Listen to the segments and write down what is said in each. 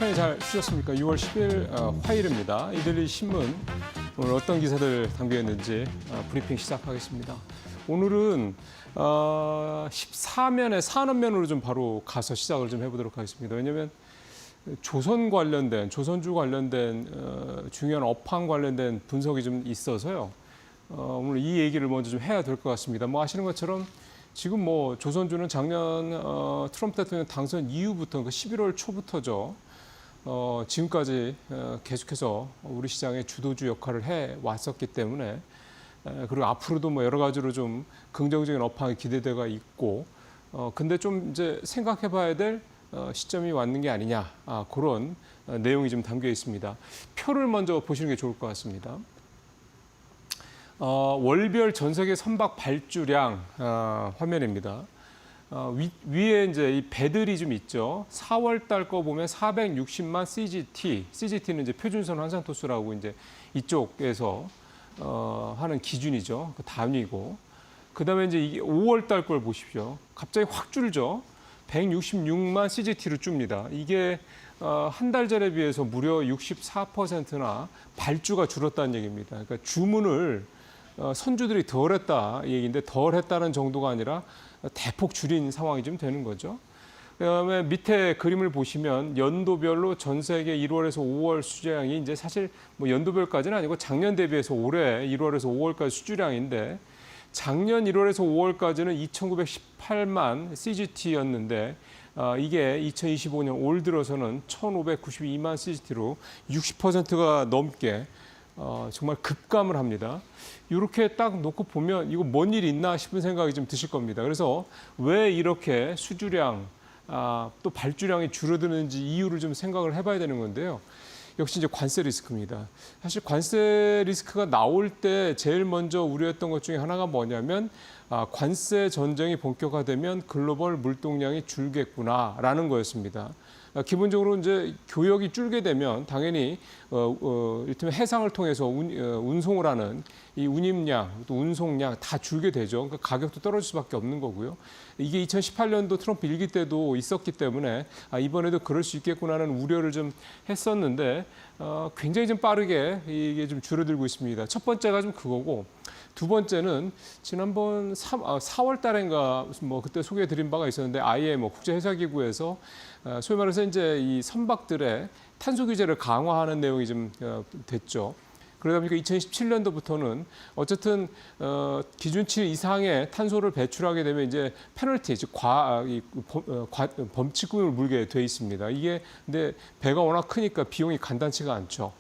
편히 잘 쉬셨습니까? 6월 10일 화요일입니다. 이들리 신문 오늘 어떤 기사들 담겨 있는지 브리핑 시작하겠습니다. 오늘은 14면의 산업면으로 좀 바로 가서 시작을 좀 해보도록 하겠습니다. 왜냐하면 조선 관련된, 조선주 관련된 중요한 업황 관련된 분석이 좀 있어서요. 오늘 이 얘기를 먼저 좀 해야 될 것 같습니다. 뭐 아시는 것처럼 지금 뭐 조선주는 작년 트럼프 대통령 당선 이후부터 그 11월 초부터죠. 지금까지 계속해서 우리 시장의 주도주 역할을 해 왔었기 때문에 그리고 앞으로도 뭐 여러 가지로 좀 긍정적인 업황이 기대되가 있고 근데 좀 이제 생각해 봐야 될 시점이 왔는 게 아니냐 그런 내용이 좀 담겨 있습니다. 표를 먼저 보시는 게 좋을 것 같습니다. 월별 전 세계 선박 발주량 화면입니다. 위에 이제 이 배들이 좀 있죠. 4월 달 거 보면 460만 CGT는 이제 표준선 환상토수라고 이제 이쪽에서 하는 기준이죠. 그 단위고. 그다음에 이제 이게 5월 달 걸 보십시오. 갑자기 확 줄죠. 166만 CGT로 줍니다. 이게 한 달 전에 비해서 무려 64%나 발주가 줄었다는 얘기입니다. 그러니까 주문을 선주들이 덜했다 이 얘기인데 덜했다는 정도가 아니라 대폭 줄인 상황이 좀 되는 거죠. 그다음에 밑에 그림을 보시면 연도별로 전 세계 1월에서 5월 수주량이 이제 사실 뭐 연도별까지는 아니고 작년 대비해서 올해 1월에서 5월까지 수주량인데 작년 1월에서 5월까지는 2,918만 CGT였는데 이게 2025년 올 들어서는 1,592만 CGT로 60%가 넘게 정말 급감을 합니다. 이렇게 딱 놓고 보면 이거 뭔 일이 있나 싶은 생각이 좀 드실 겁니다. 그래서 왜 이렇게 수주량 또 발주량이 줄어드는지 이유를 좀 생각을 해봐야 되는 건데요. 역시 이제 관세 리스크입니다. 사실 관세 리스크가 나올 때 제일 먼저 우려했던 것 중에 하나가 뭐냐면 관세 전쟁이 본격화되면 글로벌 물동량이 줄겠구나라는 거였습니다. 기본적으로 이제 교역이 줄게 되면 당연히 이를테면 해상을 통해서 운송을 하는 이 운임량, 또 운송량 다 줄게 되죠. 그러니까 가격도 떨어질 수밖에 없는 거고요. 이게 2018년도 트럼프 일기 때도 있었기 때문에 이번에도 그럴 수 있겠구나라는 우려를 좀 했었는데 굉장히 좀 빠르게 이게 좀 줄어들고 있습니다. 첫 번째가 좀 그거고 두 번째는 지난번 4월 달인가 뭐 그때 소개해드린 바가 있었는데 IMO 국제해사기구에서 소위 말해서 이제 이 선박들의 탄소 규제를 강화하는 내용이 좀 됐죠. 그러다 보니까 2017년도부터는 어쨌든 기준치 이상의 탄소를 배출하게 되면 이제 페널티, 즉 범칙금을 물게 돼 있습니다. 이게 근데 배가 워낙 크니까 비용이 간단치가 않죠.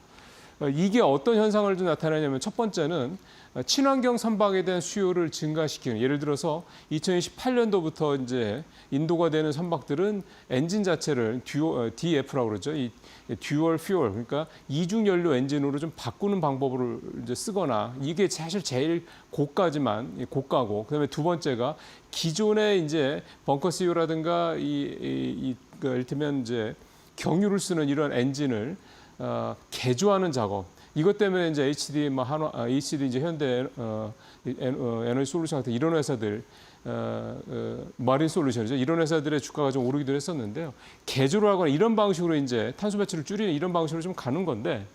이게 어떤 현상을 좀 나타내냐면 첫 번째는 친환경 선박에 대한 수요를 증가시키는 예를 들어서 2028년도부터 이제 인도가 되는 선박들은 엔진 자체를 DF라고 그러죠. 이 듀얼 퓨얼 그러니까 이중 연료 엔진으로 좀 바꾸는 방법을 이제 쓰거나 이게 사실 제일 고가고 그다음에 두 번째가 기존의 이제 벙커 CU라든가 이를테면 이제 경유를 쓰는 이런 엔진을 개조하는 작업. 이것 때문에 이제 HD 이제 현대 에너지 솔루션 같은 이런 회사들, 마린 솔루션이죠. 이런 회사들의 주가가 좀 오르기도 했었는데요. 개조를 하거나 이런 방식으로 이제 탄소 배출을 줄이는 이런 방식으로 좀 가는 건데,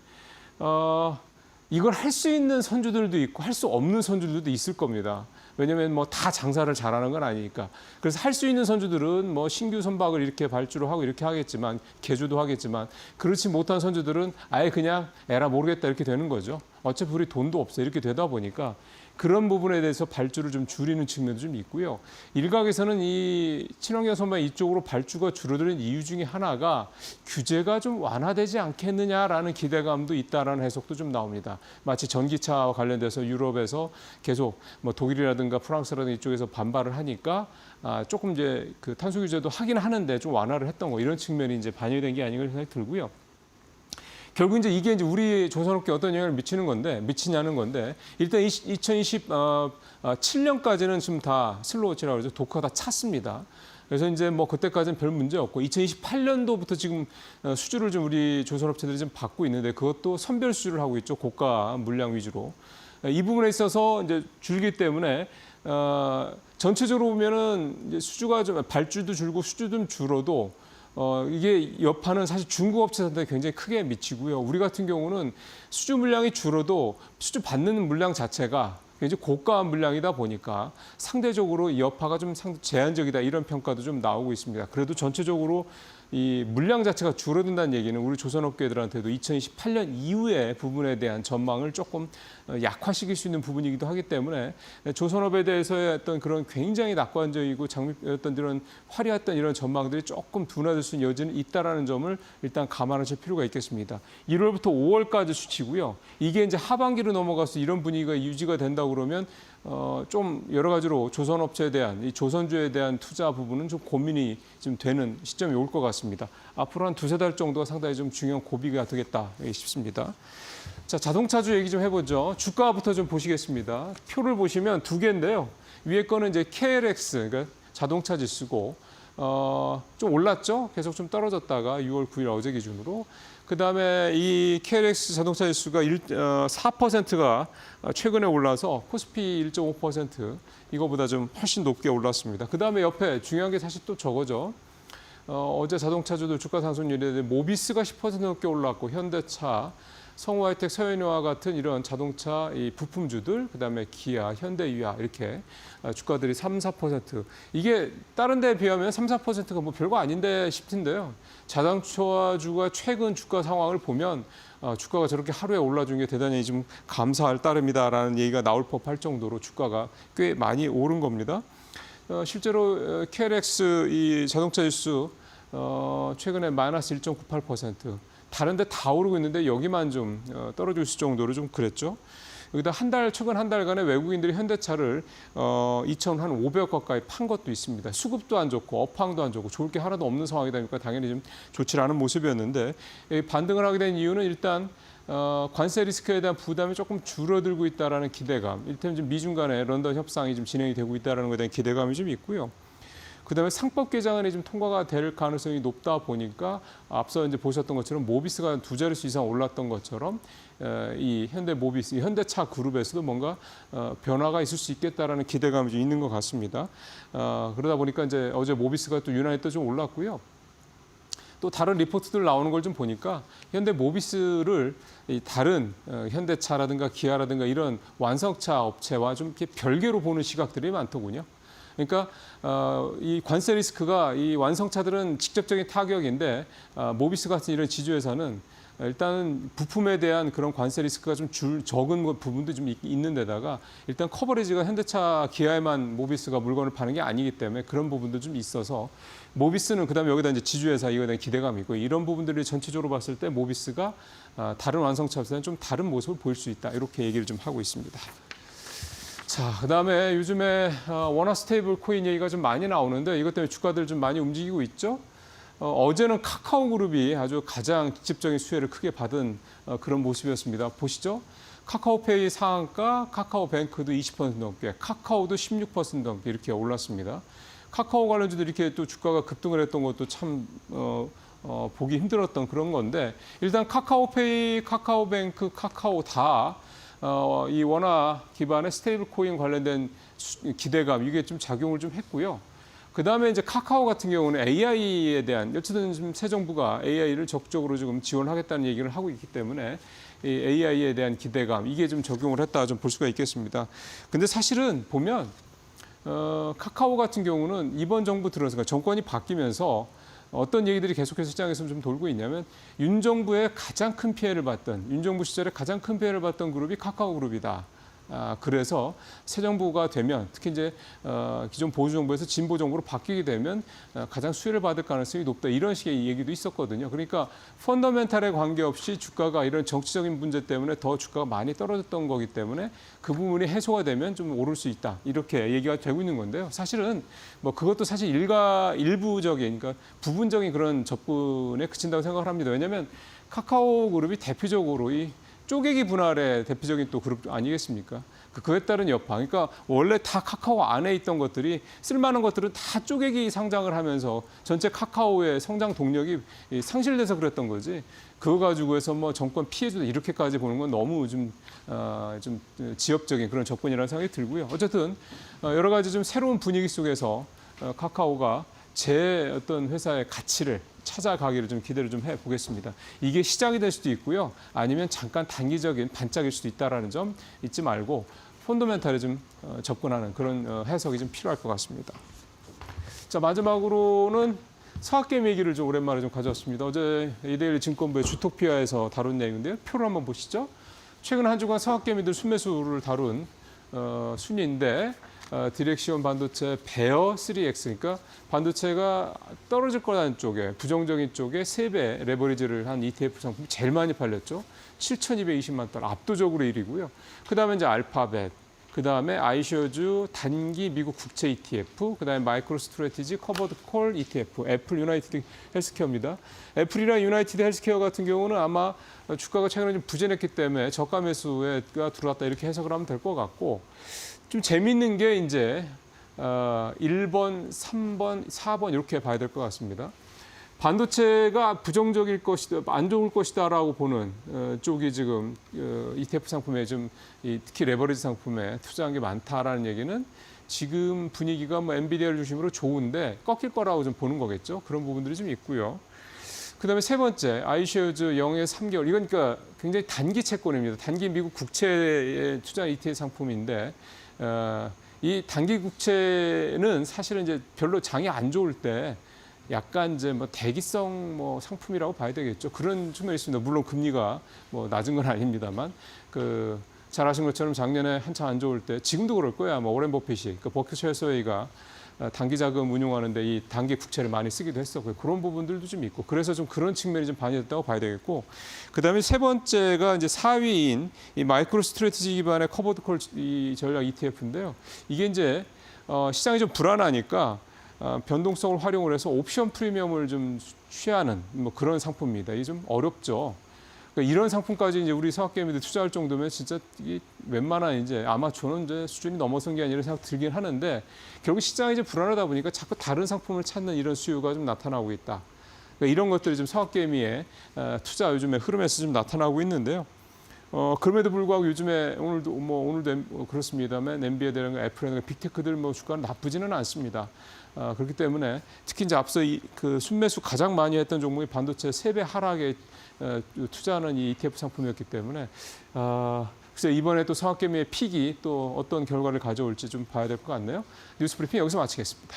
이걸 할 수 있는 선주들도 있고 할 수 없는 선주들도 있을 겁니다. 왜냐하면 뭐 다 장사를 잘하는 건 아니니까. 그래서 할 수 있는 선주들은 뭐 신규 선박을 이렇게 발주를 하고 이렇게 하겠지만 개조도 하겠지만 그렇지 못한 선주들은 아예 그냥 에라 모르겠다 이렇게 되는 거죠. 어차피 우리 돈도 없어 이렇게 되다 보니까 그런 부분에 대해서 발주를 좀 줄이는 측면도 좀 있고요. 일각에서는 이 친환경 선박 이쪽으로 발주가 줄어드는 이유 중에 하나가 규제가 좀 완화되지 않겠느냐라는 기대감도 있다라는 해석도 좀 나옵니다. 마치 전기차와 관련돼서 유럽에서 계속 뭐 독일이라든가 프랑스라든가 이쪽에서 반발을 하니까 조금 이제 그 탄소 규제도 하긴 하는데 좀 완화를 했던 거 이런 측면이 이제 반영된 게 아닌가 생각이 들고요. 결국 이제 이게 이제 우리 조선업계에 어떤 영향을 미치냐는 건데 일단 2027년까지는 지금 다 슬로우치라고 그러죠. 독화 다 찼습니다. 그래서 이제 뭐 그때까지는 별 문제 없고 2028년도부터 지금 수주를 좀 우리 조선업체들이 좀 받고 있는데 그것도 선별 수주를 하고 있죠. 고가 물량 위주로. 이 부분에 있어서 이제 줄기 때문에 전체적으로 보면은 이제 수주가 좀 발주도 줄고 수주 좀 줄어도 이게 여파는 사실 중국 업체들한테 굉장히 크게 미치고요. 우리 같은 경우는 수주 물량이 줄어도 수주 받는 물량 자체가 굉장히 고가한 물량이다 보니까 상대적으로 이 여파가 좀 제한적이다 이런 평가도 좀 나오고 있습니다. 그래도 전체적으로 이 물량 자체가 줄어든다는 얘기는 우리 조선업계들한테도 2028년 이후의 부분에 대한 전망을 조금 약화시킬 수 있는 부분이기도 하기 때문에 조선업에 대해서의 어떤 그런 굉장히 낙관적이고 어떤 이런 화려했던 이런 전망들이 조금 둔화될 수 있는 여지는 있다라는 점을 일단 감안하실 필요가 있겠습니다. 1월부터 5월까지 수치고요. 이게 이제 하반기로 넘어가서 이런 분위기가 유지가 된다고 그러면 좀 여러 가지로 조선업체에 대한 이 조선주에 대한 투자 부분은 좀 고민이 좀 되는 시점이 올 것 같습니다. 앞으로 한 두세 달 정도가 상당히 좀 중요한 고비가 되겠다 싶습니다. 자, 자동차주 얘기 좀 해보죠. 주가부터 좀 보시겠습니다. 표를 보시면 두 개인데요. 위에 거는 이제 KLX, 그러니까 자동차 지수고, 좀 올랐죠? 계속 좀 떨어졌다가 6월 9일 어제 기준으로. 그다음에 이 KLX 자동차 지수가 4%가 최근에 올라서 코스피 1.5% 이거보다 좀 훨씬 높게 올랐습니다. 그다음에 옆에 중요한 게 사실 또 저거죠. 어제 자동차주들 주가 상승률에 모비스가 10% 넘게 올랐고 현대차, 성우하이텍, 서현이와 같은 이런 자동차 이 부품주들, 그다음에 기아, 현대유아 이렇게 주가들이 3, 4%. 이게 다른 데에 비하면 3, 4%가 뭐 별거 아닌데 싶은데요. 자동차주가 최근 주가 상황을 보면 주가가 저렇게 하루에 올라준 게 대단히 좀 감사할 따름이다라는 얘기가 나올 법할 정도로 주가가 꽤 많이 오른 겁니다. 실제로 KLX 이 자동차 지수 최근에 마이너스 1.98%. 다른 데 다 오르고 있는데 여기만 좀 떨어질 수 정도로 좀 그랬죠. 여기다 최근 한 달간에 외국인들이 현대차를 2,500억 가까이 판 것도 있습니다. 수급도 안 좋고 업황도 안 좋고 좋을 게 하나도 없는 상황이다 보니까 당연히 좀 좋지 않은 모습이었는데 반등을 하게 된 이유는 일단 관세 리스크에 대한 부담이 조금 줄어들고 있다라는 기대감. 이를테면 지금 미중 간의 런던 협상이 좀 진행이 되고 있다라는 것에 대한 기대감이 좀 있고요. 그다음에 상법 개정안이 좀 통과가 될 가능성이 높다 보니까 앞서 이제 보셨던 것처럼 모비스가 두 자릿수 이상 올랐던 것처럼 이 현대 모비스, 이 현대차 그룹에서도 뭔가 변화가 있을 수 있겠다라는 기대감이 좀 있는 것 같습니다. 그러다 보니까 이제 어제 모비스가 또 유난히 또 좀 올랐고요. 또 다른 리포트들 나오는 걸 좀 보니까 현대 모비스를 이 다른 현대차라든가 기아라든가 이런 완성차 업체와 좀 이렇게 별개로 보는 시각들이 많더군요. 그러니까 이 관세 리스크가 이 완성차들은 직접적인 타격인데 모비스 같은 이런 지주회사는 일단은 부품에 대한 그런 관세 리스크가 좀 적은 부분도 좀 있는 데다가 일단 커버리지가 현대차 기아에만 모비스가 물건을 파는 게 아니기 때문에 그런 부분도 좀 있어서 모비스는 그다음에 여기다 이제 지주회사 이거에 대한 기대감이 있고 이런 부분들을 전체적으로 봤을 때 모비스가 다른 완성차보다는 좀 다른 모습을 보일 수 있다 이렇게 얘기를 좀 하고 있습니다. 자, 그다음에 요즘에 원화 스테이블 코인 얘기가 좀 많이 나오는데 이것 때문에 주가들 좀 많이 움직이고 있죠. 어제는 카카오 그룹이 아주 가장 직접적인 수혜를 크게 받은 그런 모습이었습니다. 보시죠. 카카오페이 상한가, 카카오뱅크도 20% 넘게, 카카오도 16% 넘게 이렇게 올랐습니다. 카카오 관련주도 이렇게 또 주가가 급등을 했던 것도 참 보기 힘들었던 그런 건데 일단 카카오페이, 카카오뱅크, 카카오 다 이 원화 기반의 스테이블 코인 관련된 기대감 이게 좀 작용을 좀 했고요. 그다음에 이제 카카오 같은 경우는 AI에 대한 어쨌든 지금 새 정부가 AI를 적극적으로 지금 지원하겠다는 얘기를 하고 있기 때문에 이 AI에 대한 기대감 이게 좀 적용을 했다 좀 볼 수가 있겠습니다. 근데 사실은 보면 카카오 같은 경우는 이번 정부 들어서 정권이 바뀌면서 어떤 얘기들이 계속해서 시장에서 좀 돌고 있냐면 윤 정부의 가장 큰 피해를 봤던 윤 정부 시절에 가장 큰 피해를 봤던 그룹이 카카오 그룹이다. 그래서 새 정부가 되면 특히 이제 기존 보수 정부에서 진보 정부로 바뀌게 되면 가장 수혜를 받을 가능성이 높다 이런 식의 얘기도 있었거든요. 그러니까 펀더멘탈에 관계없이 주가가 이런 정치적인 문제 때문에 더 주가가 많이 떨어졌던 거기 때문에 그 부분이 해소가 되면 좀 오를 수 있다 이렇게 얘기가 되고 있는 건데요. 사실은 뭐 그것도 사실 일부적인 그러니까 부분적인 그런 접근에 그친다고 생각을 합니다. 왜냐하면 카카오 그룹이 대표적으로 이 쪼개기 분할의 대표적인 또 그룹 아니겠습니까? 그에 따른 여파. 그러니까 원래 다 카카오 안에 있던 것들이 쓸만한 것들은 다 쪼개기 상장을 하면서 전체 카카오의 성장 동력이 상실돼서 그랬던 거지. 그거 가지고 해서 뭐 정권 피해주다 이렇게까지 보는 건 너무 좀 지엽적인 그런 접근이라는 생각이 들고요. 어쨌든 여러 가지 좀 새로운 분위기 속에서 카카오가 제 어떤 회사의 가치를 찾아가기를 좀 기대를 좀 해보겠습니다. 이게 시작이 될 수도 있고요. 아니면 잠깐 단기적인 반짝일 수도 있다는 점 잊지 말고 펀더멘탈에 좀 접근하는 그런 해석이 좀 필요할 것 같습니다. 자, 마지막으로는 서학개미 얘기를 좀 오랜만에 좀 가져왔습니다. 어제 이데일리 증권부의 주토피아에서 다룬 내용인데요. 표를 한번 보시죠. 최근 한 주간 서학개미들 순매수를 다룬 순위인데 디렉시온 반도체 베어 3X, 그러니까 반도체가 떨어질 거라는 쪽에 부정적인 쪽에 3배 레버리지를 한 ETF 상품이 제일 많이 팔렸죠. 7,220만 달러, 압도적으로 1위고요. 그다음에 이제 알파벳, 그다음에 아이셔즈 단기 미국 국채 ETF, 그다음에 마이크로 스트래티지 커버드 콜 ETF, 애플 유나이티드 헬스케어입니다. 애플이랑 유나이티드 헬스케어 같은 경우는 아마 주가가 최근에 좀 부진했기 때문에 저가 매수가 들어왔다 이렇게 해석을 하면 될 것 같고, 좀 재밌는 게 이제 1번, 3번, 4번 이렇게 봐야 될 것 같습니다. 반도체가 부정적일 것이다, 안 좋을 것이다라고 보는 쪽이 지금 ETF 상품에 좀 특히 레버리지 상품에 투자한 게 많다라는 얘기는 지금 분위기가 뭐 엔비디아를 중심으로 좋은데 꺾일 거라고 좀 보는 거겠죠. 그런 부분들이 좀 있고요. 그다음에 세 번째, 아이쉐어즈 0에 3개월. 이건 그러니까 굉장히 단기 채권입니다. 단기 미국 국채에 투자 ETF 상품인데 이 단기 국채는 사실은 이제 별로 장이 안 좋을 때 약간 이제 뭐 대기성 뭐 상품이라고 봐야 되겠죠. 그런 측면이 있습니다. 물론 금리가 뭐 낮은 건 아닙니다만 잘 아신 것처럼 작년에 한참 안 좋을 때, 지금도 그럴 거야. 뭐 오렌 버핏이 버크셔 해서웨이가 단기 자금 운용하는데 이 단기 국채를 많이 쓰기도 했었고요. 그런 부분들도 좀 있고, 그래서 좀 그런 측면이 좀 반영됐다고 봐야 되겠고, 그다음에 세 번째가 이제 4위인 이 마이크로 스트래티지 기반의 커버드 콜 이 전략 ETF인데요. 이게 이제 시장이 좀 불안하니까 변동성을 활용을 해서 옵션 프리미엄을 좀 취하는 뭐 그런 상품입니다. 이게 좀 어렵죠. 그러니까 이런 상품까지 이제 우리 서학개미들 투자할 정도면 진짜 이게 웬만한 이제 아마추어는 이제 수준이 넘어선 게 아니라 생각 들긴 하는데, 결국 시장이 이제 불안하다 보니까 자꾸 다른 상품을 찾는 이런 수요가 좀 나타나고 있다. 그러니까 이런 것들이 좀 서학개미의 투자 요즘에 흐름에서 좀 나타나고 있는데요. 그럼에도 불구하고 요즘에 오늘도 그렇습니다만 엔비디아나 애플이나 빅테크들 뭐 주가는 나쁘지는 않습니다. 그렇기 때문에 특히 이제 앞서 그 순매수 가장 많이 했던 종목이 반도체 3배 하락에 투자하는 이 ETF 상품이었기 때문에 글쎄 이번에 또 서학개미의 픽이 또 어떤 결과를 가져올지 좀 봐야 될 것 같네요. 뉴스 브리핑 여기서 마치겠습니다.